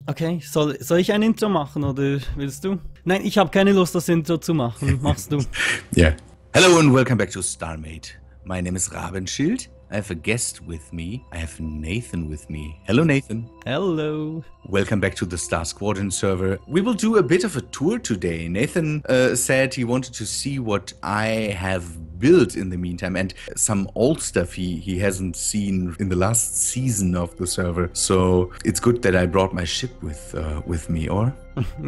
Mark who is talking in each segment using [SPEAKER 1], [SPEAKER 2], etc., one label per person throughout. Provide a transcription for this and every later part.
[SPEAKER 1] Okay, soll ich ein Intro machen oder willst du? Nein, ich habe keine Lust, das Intro zu machen. Machst du?
[SPEAKER 2] Yeah. Hello and welcome back to Starmade. My name is Rabenschild. I have a guest with me. I have Nathan with me. Hello, Nathan.
[SPEAKER 1] Hello.
[SPEAKER 2] Welcome back to the StarSquadron server. We will do a bit of a tour today. Nathan said he wanted to see what I have built in the meantime and some old stuff he hasn't seen in the last season of the server. So it's good that I brought my ship with me, or?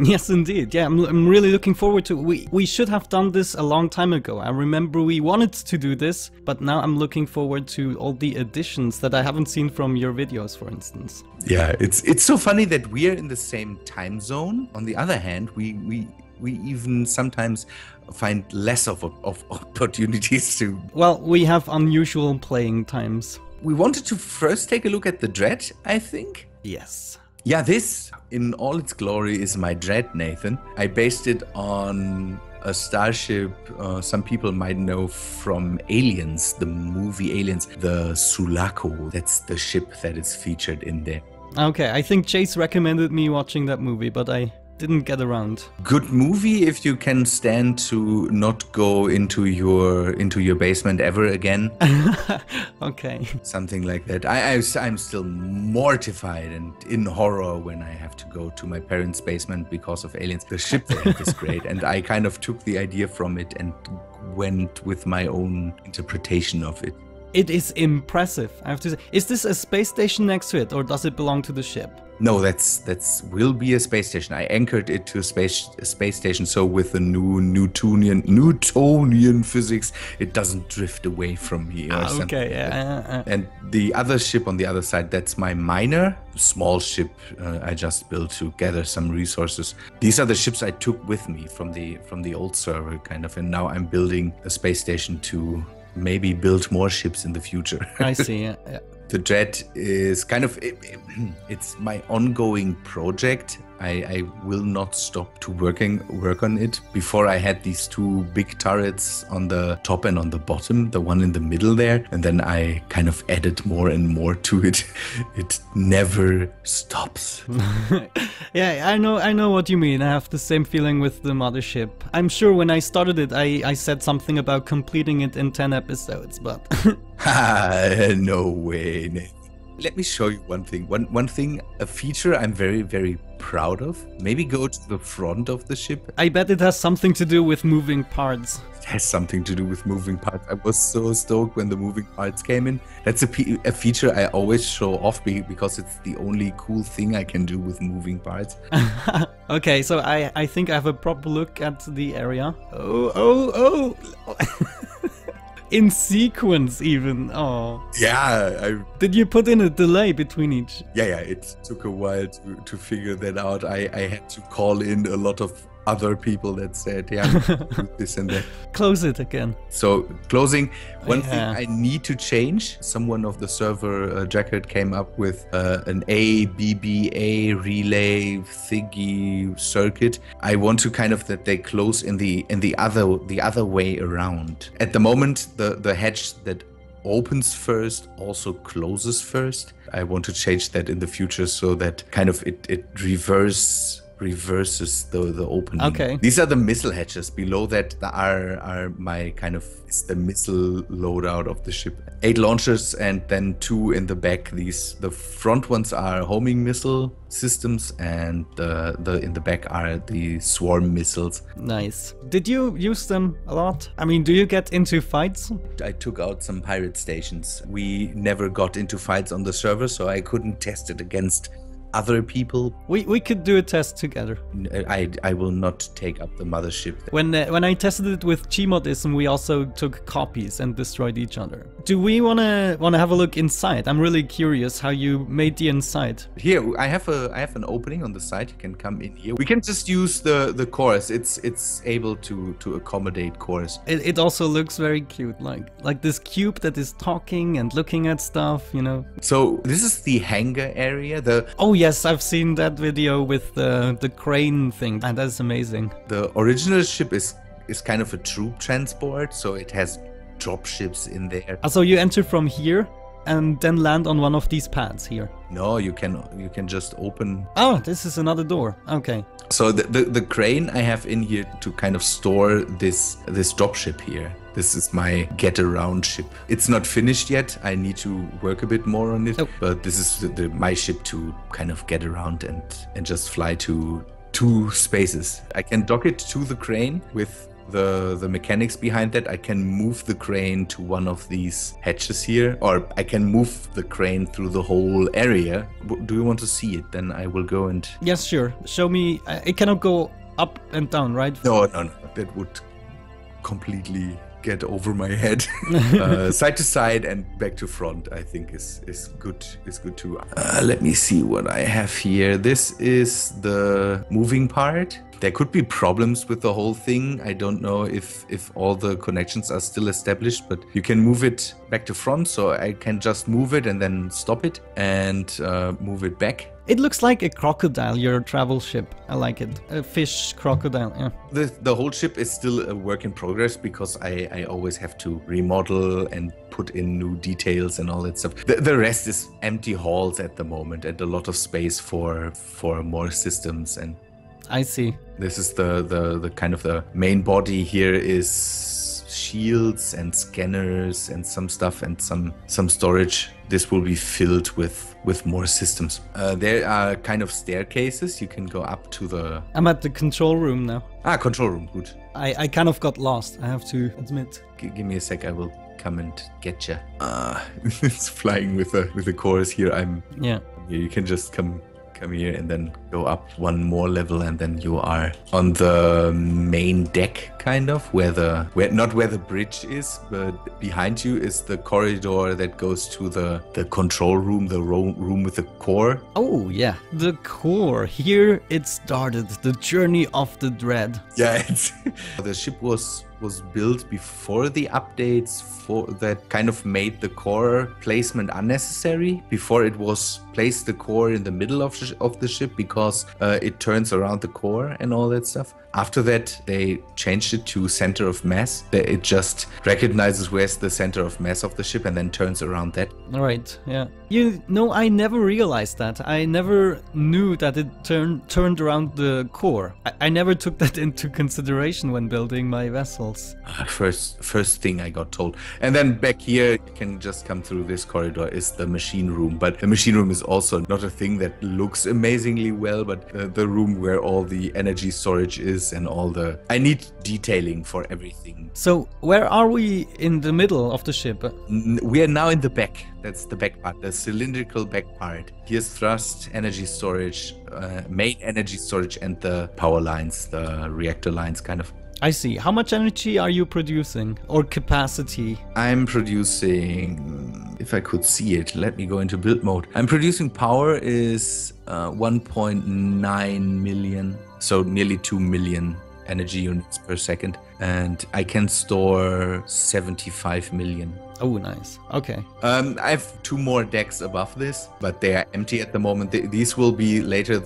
[SPEAKER 1] Yes, indeed. Yeah, I'm really looking forward to it. We should have done this a long time ago. I remember we wanted to do this, but now I'm looking forward to all the additions that I haven't seen from your videos, for instance.
[SPEAKER 2] Yeah, it's so funny that we are in the same time zone. On the other hand, we even sometimes find less of opportunities to...
[SPEAKER 1] Well, we have unusual playing times.
[SPEAKER 2] We wanted to first take a look at the DREDD, I think.
[SPEAKER 1] Yes.
[SPEAKER 2] Yeah, this, in all its glory, is my DREDD, Nathan. I based it on a starship some people might know from Aliens, the movie Aliens, the Sulaco. That's the ship that is featured in there.
[SPEAKER 1] Okay, I think Chase recommended me watching that movie, but I didn't get around.
[SPEAKER 2] Good movie if you can stand to not go into your basement ever again.
[SPEAKER 1] Okay.
[SPEAKER 2] Something like that. I'm still mortified and in horror when I have to go to my parents' basement because of Aliens. The ship they have is great, and I kind of took the idea from it and went with my own interpretation of it.
[SPEAKER 1] It is impressive, I have to say. Is this a space station next to it, or does it belong to the ship?
[SPEAKER 2] No, that's will be a space station. I anchored it to a space station, so with the new Newtonian physics, it doesn't drift away from me or something.
[SPEAKER 1] Okay, yeah.
[SPEAKER 2] And the other ship on the other side, that's my miner, small ship I just built to gather some resources. These are the ships I took with me from the old server, kind of, and now I'm building a space station to maybe build more ships in the future.
[SPEAKER 1] I see, yeah.
[SPEAKER 2] The DREDD is kind of, it's my ongoing project. I will not stop to work on it. Before I had these two big turrets on the top and on the bottom, the one in the middle there, and then I kind of added more and more to it. It never stops.
[SPEAKER 1] Yeah, I know what you mean. I have the same feeling with the Mothership. I'm sure when I started it, I said something about completing it in 10 episodes, but...
[SPEAKER 2] No way, Nathan. Let me show you one thing. One thing, a feature I'm very, very proud of. Maybe go to the front of the ship.
[SPEAKER 1] I bet it has something to do with moving parts.
[SPEAKER 2] It has something to do with moving parts. I was so stoked when the moving parts came in. That's a feature I always show off because it's the only cool thing I can do with moving parts.
[SPEAKER 1] Okay, so I think I have a proper look at the area. Oh. In sequence even. Oh.
[SPEAKER 2] Yeah.
[SPEAKER 1] Did you put in a delay between each?
[SPEAKER 2] Yeah. It took a while to figure that out. I had to call in a lot of other people that said, yeah, do this and that.
[SPEAKER 1] Close it again.
[SPEAKER 2] So closing, one thing I need to change. Someone of the server, Jacket, came up with an ABBA relay thingy circuit. I want to kind of that they close in the other way around. At the moment, the hatch that opens first also closes first. I want to change that in the future so that kind of it reverses the opening.
[SPEAKER 1] Okay.
[SPEAKER 2] These are the missile hatches. Below that are my kind of, it's the missile loadout of the ship. 8 launchers and then 2 in the back. The front ones are homing missile systems, and in the back are the swarm missiles.
[SPEAKER 1] Nice. Did you use them a lot? I mean, do you get into fights?
[SPEAKER 2] I took out some pirate stations. We never got into fights on the server, so I couldn't test it against other people.
[SPEAKER 1] We could do a test together.
[SPEAKER 2] I will not take up the Mothership.
[SPEAKER 1] When I tested it with Gmodism, we also took copies and destroyed each other. Do we wanna have a look inside? I'm really curious how you made the inside.
[SPEAKER 2] Here, I have an opening on the side. You can come in here. We can just use the cores. It's able to accommodate cores.
[SPEAKER 1] It also looks very cute, like this cube that is talking and looking at stuff, you know.
[SPEAKER 2] So this is the hangar area.
[SPEAKER 1] Oh yes, I've seen that video with the crane thing, and that's amazing.
[SPEAKER 2] The original ship is kind of a troop transport, so it has drop ships in there.
[SPEAKER 1] So you enter from here, and then land on one of these pads here?
[SPEAKER 2] No, you can just open.
[SPEAKER 1] Oh, this is another door. Okay.
[SPEAKER 2] So the crane I have in here to kind of store this dropship here. This is my get around ship. It's not finished yet. I need to work a bit more on it. Oh. But this is my ship to kind of get around and just fly to 2 spaces. I can dock it to the crane with the mechanics behind that. I can move the crane to one of these hatches here, or I can move the crane through the whole area. Do you want to see it? Then I will go and...
[SPEAKER 1] Yes, sure. Show me. It cannot go up and down, right?
[SPEAKER 2] No. That would completely get over my head. Side to side and back to front, I think is good. Is good too. Let me see what I have here. This is the moving part. There could be problems with the whole thing. I don't know if all the connections are still established, but you can move it back to front, so I can just move it and then stop it and move it back.
[SPEAKER 1] It looks like a crocodile, your travel ship. I like it. A fish crocodile, yeah.
[SPEAKER 2] The whole ship is still a work in progress because I always have to remodel and put in new details and all that stuff. The rest is empty halls at the moment and a lot of space for more systems. And
[SPEAKER 1] I see.
[SPEAKER 2] This is the kind of the main body. Here is shields and scanners and some stuff and some storage. This will be filled with more systems. There are kind of staircases. You can go up to the...
[SPEAKER 1] I'm at the control room now.
[SPEAKER 2] Control room, good.
[SPEAKER 1] I kind of got lost, I have to admit.
[SPEAKER 2] Give me a sec, I will come and get you. It's flying with the chorus here.
[SPEAKER 1] Yeah.
[SPEAKER 2] You can just come here and then go up one more level, and then you are on the main deck, kind of not where the bridge is, but behind you is the corridor that goes to the control room, the room with the core.
[SPEAKER 1] Oh yeah, the core. Here it started, the journey of the DREDD.
[SPEAKER 2] Yeah, the ship was built before the updates that kind of made the core placement unnecessary. Before it was placed the core in the middle of the ship because it turns around the core and all that stuff. After that, they changed it to center of mass. It just recognizes where's the center of mass of the ship and then turns around that.
[SPEAKER 1] Right, yeah. You know, I never realized that. I never knew that it turned around the core. I never took that into consideration when building my vessels.
[SPEAKER 2] First thing I got told. And then back here, you can just come through this corridor, is the machine room. But the machine room is also not a thing that looks amazingly well, but the room where all the energy storage is and all the... I need detailing for everything.
[SPEAKER 1] So where are we in the middle of the ship?
[SPEAKER 2] We are now in the back. That's the back part, the cylindrical back part. Here's thrust, energy storage, main energy storage, and the power lines, the reactor lines, kind of.
[SPEAKER 1] I see. How much energy are you producing, or capacity?
[SPEAKER 2] I'm producing, if I could see it, let me go into build mode. I'm producing power is 1.9 million, so nearly 2 million energy units per second. And I can store 75 million.
[SPEAKER 1] Oh, nice. Okay.
[SPEAKER 2] I have 2 more decks above this, but they are empty at the moment. These will be later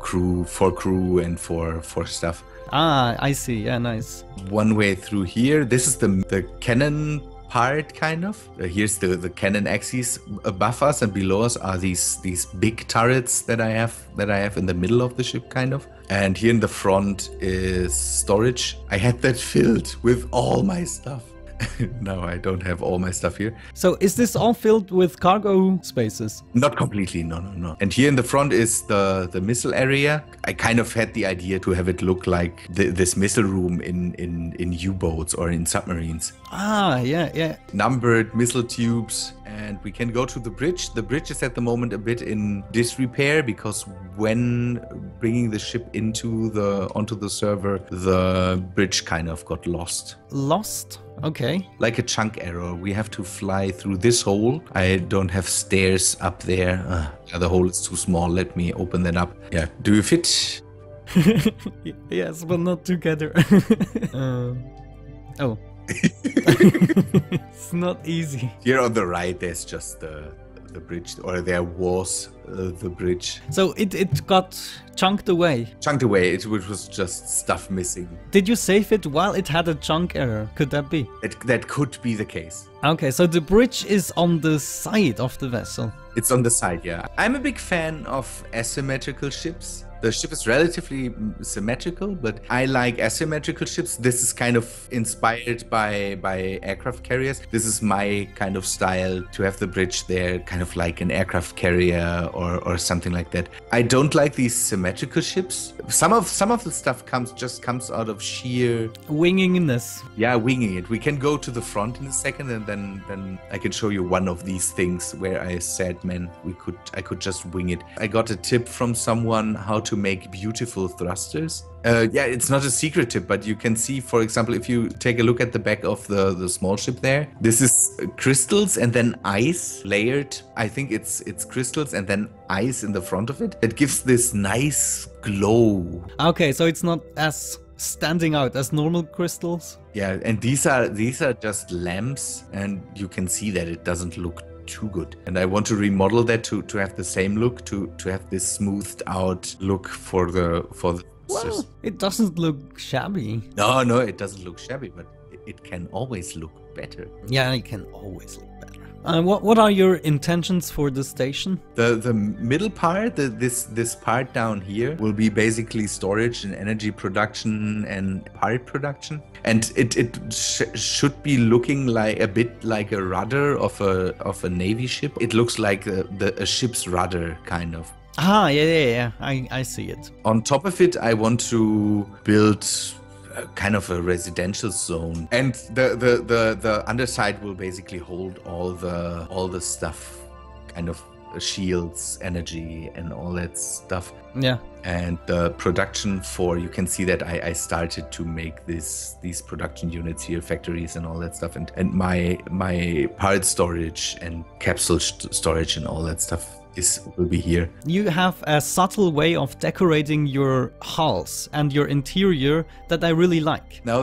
[SPEAKER 2] crew and for stuff.
[SPEAKER 1] Ah, I see. Yeah, nice.
[SPEAKER 2] One way through here. This is the cannon part, kind of. Here's the cannon axes. Above us and below us are these big turrets that I have in the middle of the ship, kind of. And here in the front is storage. I had that filled with all my stuff. Now I don't have all my stuff here.
[SPEAKER 1] So is this all filled with cargo spaces?
[SPEAKER 2] Not completely, no. And here in the front is the missile area. I kind of had the idea to have it look like this missile room in U-boats or in submarines.
[SPEAKER 1] Ah, yeah.
[SPEAKER 2] Numbered missile tubes. And we can go to the bridge. The bridge is at the moment a bit in disrepair because when bringing the ship onto the server, the bridge kind of got lost.
[SPEAKER 1] Lost? Okay.
[SPEAKER 2] Like a chunk error. We have to fly through this hole. I don't have stairs up there. The hole is too small. Let me open that up. Yeah. Do you fit?
[SPEAKER 1] Yes, but not together. Oh. It's not easy.
[SPEAKER 2] Here on the right, there's just the the bridge, or there was the bridge.
[SPEAKER 1] So it got chunked away.
[SPEAKER 2] Chunked away, it was just stuff missing.
[SPEAKER 1] Did you save it while it had a chunk error? Could that be?
[SPEAKER 2] That could be the case.
[SPEAKER 1] Okay, so the bridge is on the side of the vessel.
[SPEAKER 2] It's on the side, yeah. I'm a big fan of asymmetrical ships. The ship is relatively symmetrical, but I like asymmetrical ships. This is kind of inspired by aircraft carriers. This is my kind of style, to have the bridge there, kind of like an aircraft carrier or something like that. I don't like these symmetrical ships. Some of the stuff comes out of sheer
[SPEAKER 1] wingingness.
[SPEAKER 2] Yeah, winging it. We can go to the front in a second, and then I can show you one of these things where I said, man, I could just wing it. I got a tip from someone how to make beautiful thrusters. Yeah, it's not a secret tip, but you can see, for example, if you take a look at the back of the small ship there, this is crystals and then ice layered. I think it's crystals and then ice in the front of it. It gives this nice glow.
[SPEAKER 1] Okay, so it's not as standing out as normal crystals.
[SPEAKER 2] Yeah, and these are just lamps, and you can see that it doesn't look too good, and I want to remodel that to have the same look, to have this smoothed out look for the
[SPEAKER 1] well, it doesn't look shabby.
[SPEAKER 2] No, it doesn't look shabby, but it can always look better.
[SPEAKER 1] Yeah, it can always look better. What are your intentions for the station?
[SPEAKER 2] The middle part, this part down here, will be basically storage and energy production and part production, and it should be looking like a bit like a rudder of a navy ship. It looks like a ship's rudder, kind of.
[SPEAKER 1] Ah, yeah. I see it.
[SPEAKER 2] On top of it, I want to build kind of a residential zone, and the underside will basically hold all the stuff, kind of shields, energy, and all that stuff.
[SPEAKER 1] Yeah.
[SPEAKER 2] And the production you can see that I started to make these production units here, factories and all that stuff, and my part storage and capsule storage and all that stuff will be here. You
[SPEAKER 1] have a subtle way of decorating your hulls and your interior that I really like.
[SPEAKER 2] Now one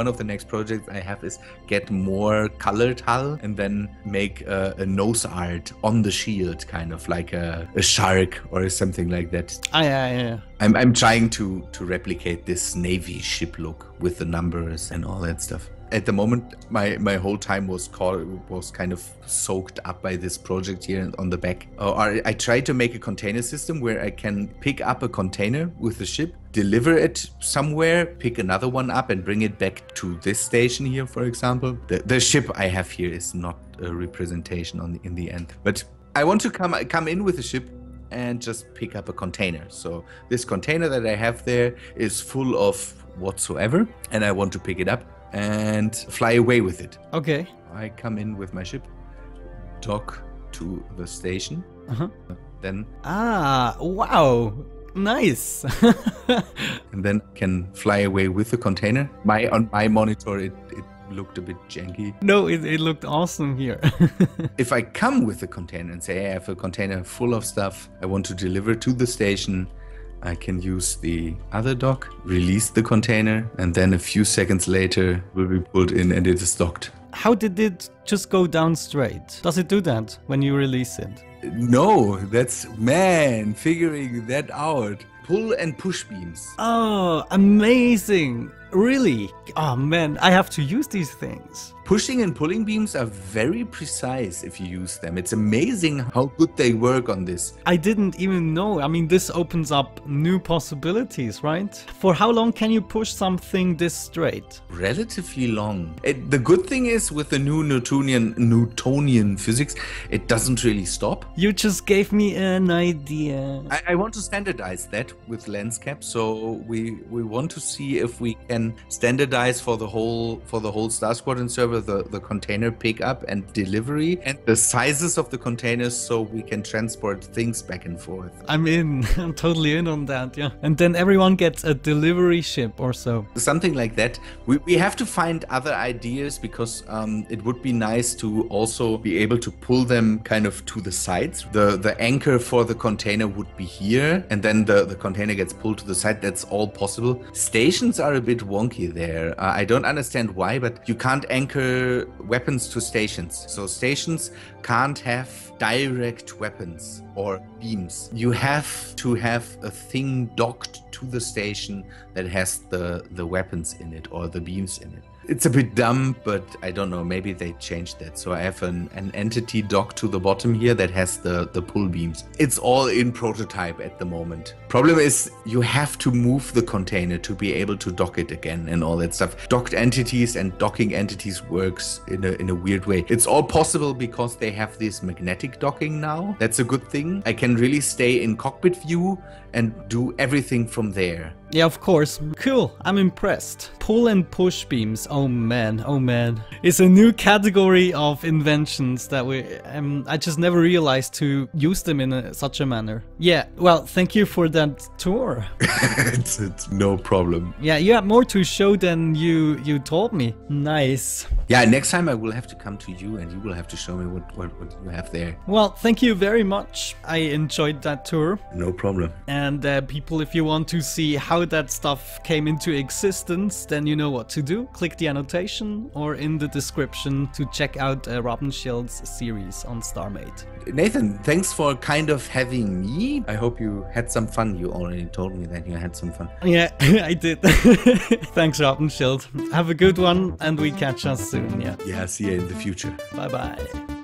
[SPEAKER 2] of the next projects I have is get more colored hull and then make a nose art on the shield, kind of like a shark or something like that.
[SPEAKER 1] Yeah.
[SPEAKER 2] I'm trying to replicate this navy ship look with the numbers and all that stuff. At the moment, my whole time was kind of soaked up by this project here on the back. I tried to make a container system where I can pick up a container with the ship, deliver it somewhere, pick another one up and bring it back to this station here, for example. The ship I have here is not a representation in the end. But I want to come in with the ship and just pick up a container. So this container that I have there is full of whatsoever, and I want to pick it up and fly away with it.
[SPEAKER 1] Okay.
[SPEAKER 2] I come in with my ship, dock to the station, then...
[SPEAKER 1] Ah, wow, nice.
[SPEAKER 2] And then can fly away with the container. On my monitor, it looked a bit janky.
[SPEAKER 1] No, it looked awesome here.
[SPEAKER 2] If I come with the container and say, hey, I have a container full of stuff I want to deliver to the station, I can use the other dock, release the container, and then a few seconds later will be pulled in and it is docked.
[SPEAKER 1] How did it just go down straight? Does it do that when you release it?
[SPEAKER 2] No, figuring that out. Pull and push beams.
[SPEAKER 1] Oh, amazing. Really? Oh man, I have to use these things.
[SPEAKER 2] Pushing and pulling beams are very precise if you use them. It's amazing how good they work on this.
[SPEAKER 1] I didn't even know. I mean, this opens up new possibilities, right? For how long can you push something this straight?
[SPEAKER 2] Relatively long. The good thing is with the new Newtonian physics, it doesn't really stop.
[SPEAKER 1] You just gave me an idea.
[SPEAKER 2] I want to standardize that with lens caps. So we want to see if we can standardize for the whole StarSquadron server the container pickup and delivery and the sizes of the containers so we can transport things back and forth.
[SPEAKER 1] I'm in. I'm totally in on that, yeah. And then everyone gets a delivery ship or so.
[SPEAKER 2] Something like that. We have to find other ideas because it would be nice to also be able to pull them kind of to the sides. The anchor for the container would be here, and then the container gets pulled to the side. That's all possible. Stations are a bit wonky there. I don't understand why, but you can't anchor weapons to stations. So stations can't have direct weapons or beams. You have to have a thing docked to the station that has the weapons in it or the beams in it. It's a bit dumb, but I don't know, maybe they changed that. So I have an entity docked to the bottom here that has the pull beams. It's all in prototype at the moment. Problem is you have to move the container to be able to dock it again and all that stuff. Docked entities and docking entities works in a weird way. It's all possible because they have this magnetic docking now. That's a good thing. I can really stay in cockpit view and do everything from there.
[SPEAKER 1] Yeah, of course. Cool. I'm impressed. Pull and push beams. Oh man, oh man. It's a new category of inventions that I just never realized to use them in such a manner. Yeah, well, thank you for that tour.
[SPEAKER 2] It's no problem.
[SPEAKER 1] Yeah, you have more to show than you told me. Nice.
[SPEAKER 2] Yeah, next time I will have to come to you and you will have to show me what you have there.
[SPEAKER 1] Well, thank you very much. I enjoyed that tour.
[SPEAKER 2] No problem.
[SPEAKER 1] And people, if you want to see how that stuff came into existence, then you know what to do. Click the annotation or in the description to check out Rabenschild's series on Starmade.
[SPEAKER 2] Nathan, thanks for kind of having me. I hope you had some fun. You already told me that you had some fun.
[SPEAKER 1] Yeah, I did. Thanks, Rabenschild. Have a good one and we catch us soon, yeah.
[SPEAKER 2] Yeah, see you in the future.
[SPEAKER 1] Bye-bye.